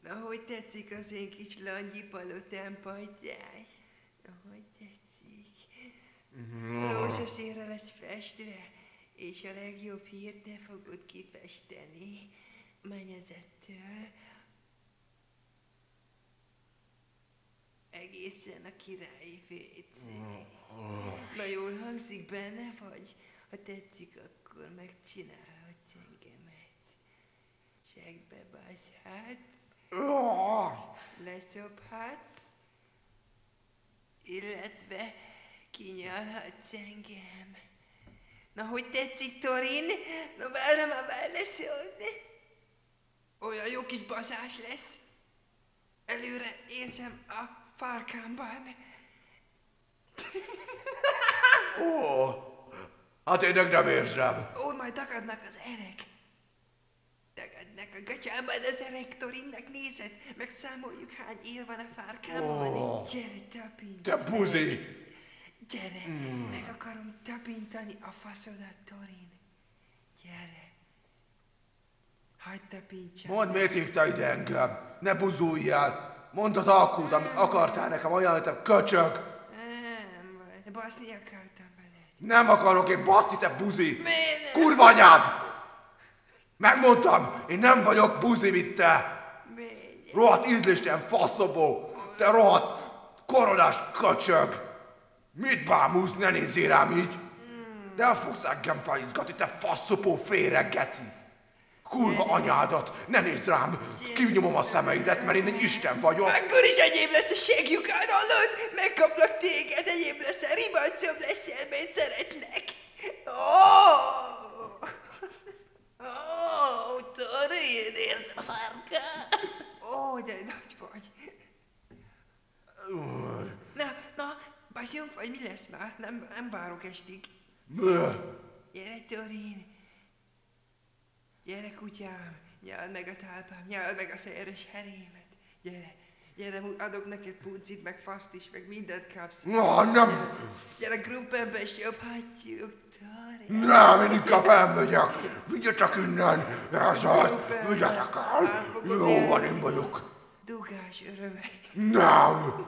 Na, hogy tetszik az én kis langyipalotám, pajtás? Na, hogy tetszik? Rózsaszínre lesz festve, és a legjobb hírt te fogod kifesteni. Menyezettől. Egészen a királyi vécéig. Na, jól hangzik, benne vagy? Ha tetszik, akkor megcsinálhatsz engemet. Segbe baszhatsz. Leszophatsz. Illetve kinyalhatsz engem. Na, hogy tetszik, Torin? Na, várra már válaszolni. Olyan jó kis bazás lesz. Előre érzem a farkamban. Ó, hát én nem érzem. Ó, majd tagadnak az erek. Tagadnak a gatyában az erek, Torinnak nézed. Megszámoljuk, hány él van a farkamon. Gyere, tapints. Te buzi. Gyere, meg akarom tapintani a faszodat, Torin. Gyere. Hagyd tapintsam. Mondd, miért hívtál ide engem? Ne buzuljál. Mondd az alkút, amit akartál nekem ajánlani, köcsög. Nem, baszni akartam veled. Nem akarok én baszni, te buzi. Miért? Kurva anyád! Megmondtam, én nem vagyok buzi, mint te. Miért? Rohadt ízléstelen faszobó. Te rohadt koronás köcsög. Mit bámulsz, ne nézzél rám így. Nem fogsz engem felizgatni, te faszopó félre, geci. Kurva anyádat, ne nézd rám, kinyomom a szemeidet, mert én egy isten vagyok. Akkor is enyém lesz a segjukán, hallod? Megkaplak téged, enyém leszel, ribancom leszel, mert szeretlek. Torin, érzem a farkát. De nagy vagy. Na, basjunk, vagy mi lesz már? Nem várok estig. Gyere, Torin. Gyere, kutyám, nyald meg a talpám, nyald meg a szeres herémet. Gyere, adok neked puncit, meg faszt is, meg mindent kapsz. Nem. Gyere, gruppenbe is jobbhatjuk, Torin. Nem, én inkább elmegyek. Vigyetek innen. Ez az. Vigyetek el. Jó van, én vagyok. Dugás örömek. Nem.